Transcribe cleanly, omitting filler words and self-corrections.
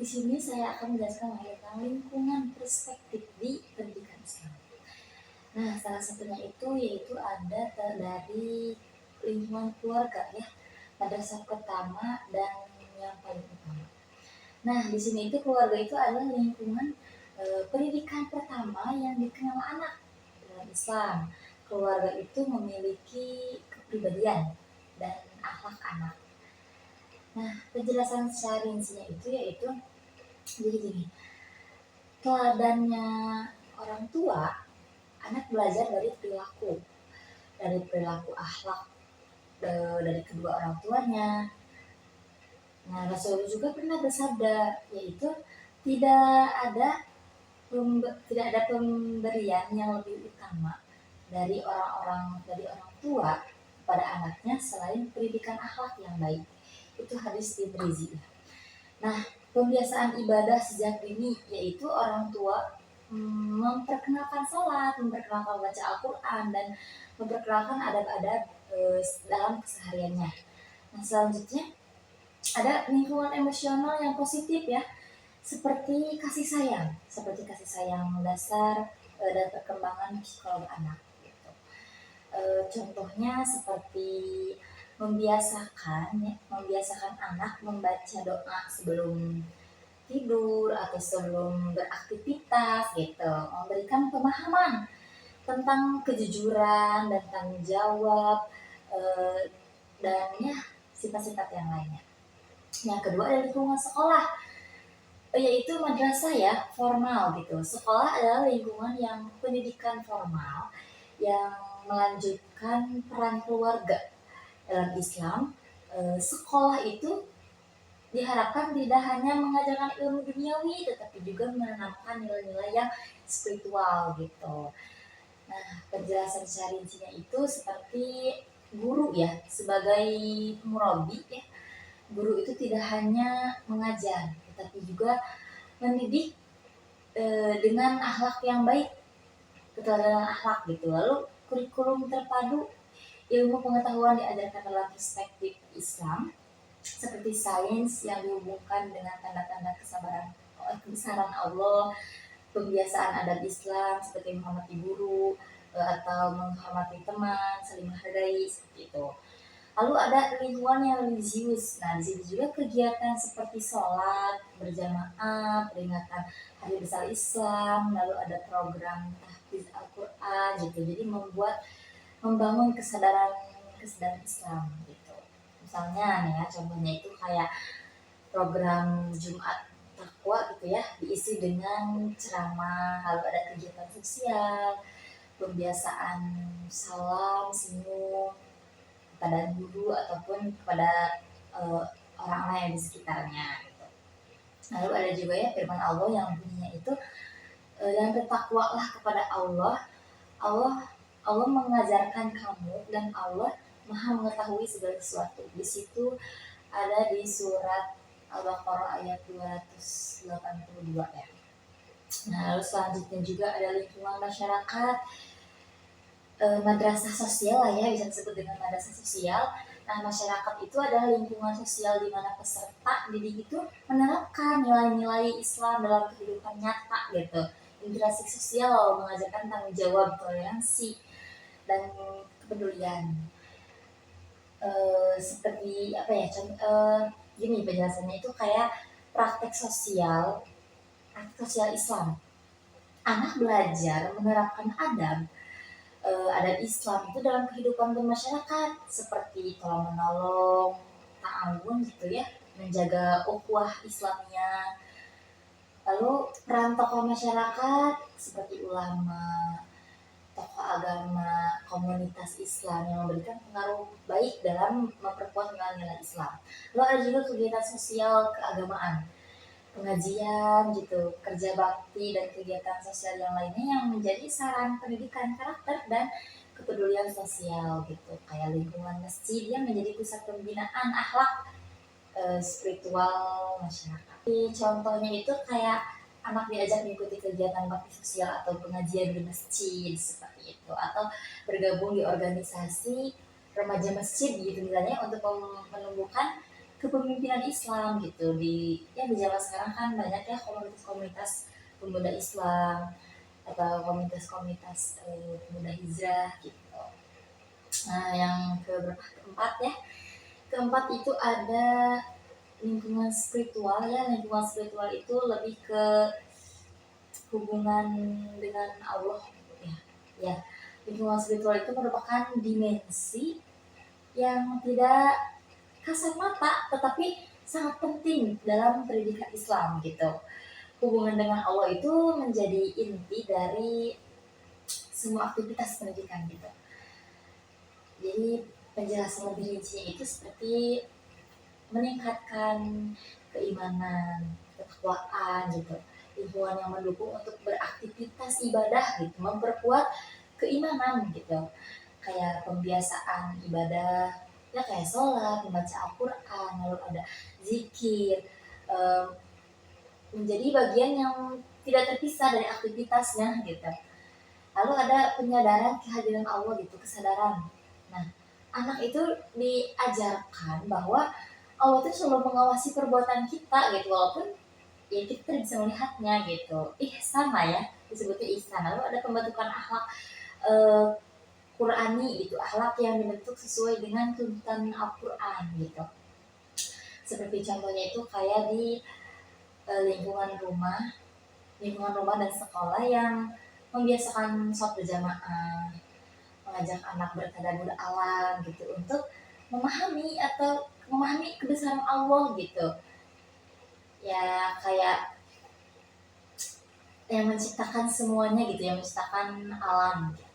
Di sini saya akan menjelaskan tentang lingkungan perspektif di pendidikan Islam. Nah, salah satunya itu yaitu ada dari lingkungan keluarga ya, madrasah pertama dan yang paling utama. Nah, di sini itu keluarga itu adalah lingkungan pendidikan pertama yang dikenal anak dalam Islam. Keluarga itu memiliki kepribadian dan akhlak anak. Nah, penjelasan secara rincinya itu yaitu jadi gini, teladannya orang tua, anak belajar dari perilaku akhlak dari kedua orang tuanya. Nah, Rasulullah juga pernah bersabda, yaitu tidak ada tidak ada pemberian yang lebih utama dari orang tua kepada anaknya selain pendidikan akhlak yang baik. Itu hadis Tirmizi. Nah, pembiasaan ibadah sejak dini yaitu orang tua memperkenalkan sholat, memperkenalkan baca Al-Quran, dan memperkenalkan adab-adab dalam kesehariannya. Nah, selanjutnya ada lingkungan emosional yang positif ya, seperti kasih sayang dasar dan perkembangan psikologi anak. Gitu. Contohnya seperti membiasakan anak membaca doa sebelum tidur atau sebelum beraktivitas gitu, memberikan pemahaman tentang kejujuran dan tanggung jawab dan ya sifat-sifat yang lainnya. Yang kedua adalah lingkungan sekolah, yaitu madrasah ya, formal gitu. Sekolah adalah lingkungan yang pendidikan formal yang melanjutkan peran keluarga dalam Islam. Sekolah itu diharapkan tidak hanya mengajarkan ilmu duniawi, tetapi juga menanamkan nilai-nilai yang spiritual gitu. Nah, penjelasan secara rincinya itu seperti guru ya, sebagai murabi ya, guru itu tidak hanya mengajar, tetapi juga mendidik dengan akhlak yang baik, keteladanan akhlak gitu. Lalu kurikulum terpadu ilmu pengetahuan diajarkan dalam perspektif Islam, seperti sains yang dihubungkan dengan tanda-tanda kebesaran Allah, pembiasaan adab Islam seperti menghormati guru atau menghormati teman, saling menghargai seperti itu. Lalu ada lingkungan yang religius. Nah, di sini juga kegiatan seperti sholat berjamaah, peringatan Hari Besar Islam, lalu ada program tahfiz Al-Quran gitu. Jadi membangun kesadaran Islam gitu. Misalnya nih ya, contohnya itu kayak program Jumat Takwa gitu ya, diisi dengan ceramah, lalu ada kegiatan sosial, pembiasaan salam, senyum kepada guru ataupun kepada orang lain di sekitarnya gitu. Lalu ada juga ya firman Allah yang bunyinya itu dan bertakwalah kepada Allah. Allah mengajarkan kamu dan Allah Maha mengetahui segala sesuatu. Di situ ada di surat Al-Baqarah ayat 282 ya. Nah, lalu selanjutnya juga ada lingkungan masyarakat, madrasah sosial lah ya, bisa disebut dengan madrasah sosial. Nah, masyarakat itu adalah lingkungan sosial di mana peserta didik itu menerapkan nilai-nilai Islam dalam kehidupan nyata gitu. Interaksi sosial mengajarkan tanggung jawab, toleransi, dan kepedulian. Seperti apa ya? Gini penjelasannya itu kayak praktek sosial Islam. Anak belajar menerapkan adat Islam itu dalam kehidupan bermasyarakat, seperti tolong menolong, ta'awun gitu ya, menjaga ukhuwah Islamnya. Lalu peran tokoh masyarakat seperti ulama, tokoh agama, komunitas Islam yang memberikan pengaruh baik dalam memperkuat nilai-nilai Islam. Lalu ada juga kegiatan sosial keagamaan, pengajian gitu, kerja bakti dan kegiatan sosial yang lainnya yang menjadi saran pendidikan karakter dan kepedulian sosial gitu. Kayak lingkungan masjid yang menjadi pusat pembinaan akhlak spiritual masyarakat. Contohnya itu kayak anak diajak mengikuti kegiatan bakti sosial atau pengajian di masjid seperti itu, atau bergabung di organisasi remaja masjid gitu misalnya untuk menumbuhkan kepemimpinan Islam gitu. Di zaman sekarang kan banyak ya komunitas-komunitas pemuda Islam atau komunitas-komunitas pemuda hijrah gitu. Nah, yang keempat ya, keempat itu ada lingkungan spiritual ya. Lingkungan spiritual itu lebih ke hubungan dengan Allah ya. Ya, lingkungan spiritual itu merupakan dimensi yang tidak kasat mata tetapi sangat penting dalam pendidikan Islam gitu. Hubungan dengan Allah itu menjadi inti dari semua aktivitas pendidikan gitu. Jadi penjelasan lebih rincinya itu seperti meningkatkan keimanan, ketakwaan gitu. Lingkungan yang mendukung untuk beraktivitas ibadah gitu, memperkuat keimanan gitu. Kayak pembiasaan ibadah, ya kayak sholat, membaca Al-Quran, lalu ada zikir, em, menjadi bagian yang tidak terpisah dari aktivitasnya gitu. Lalu ada penyadaran kehadiran Allah gitu, kesadaran. Nah, anak itu diajarkan bahwa Allah itu selalu mengawasi perbuatan kita gitu, walaupun ya kita tidak bisa melihatnya gitu. Ihsan lah ya, disebutnya ihsan. Lalu ada pembentukan akhlak eh, Qurani gitu, akhlak yang dibentuk sesuai dengan tuntutan Al-Quran gitu. Seperti contohnya itu kayak di lingkungan rumah dan sekolah yang membiasakan sholat berjamaah, mengajak anak bertadabbur alam gitu untuk memahami kebesaran Allah gitu. Ya kayak yang menciptakan semuanya gitu, yang menciptakan alam gitu.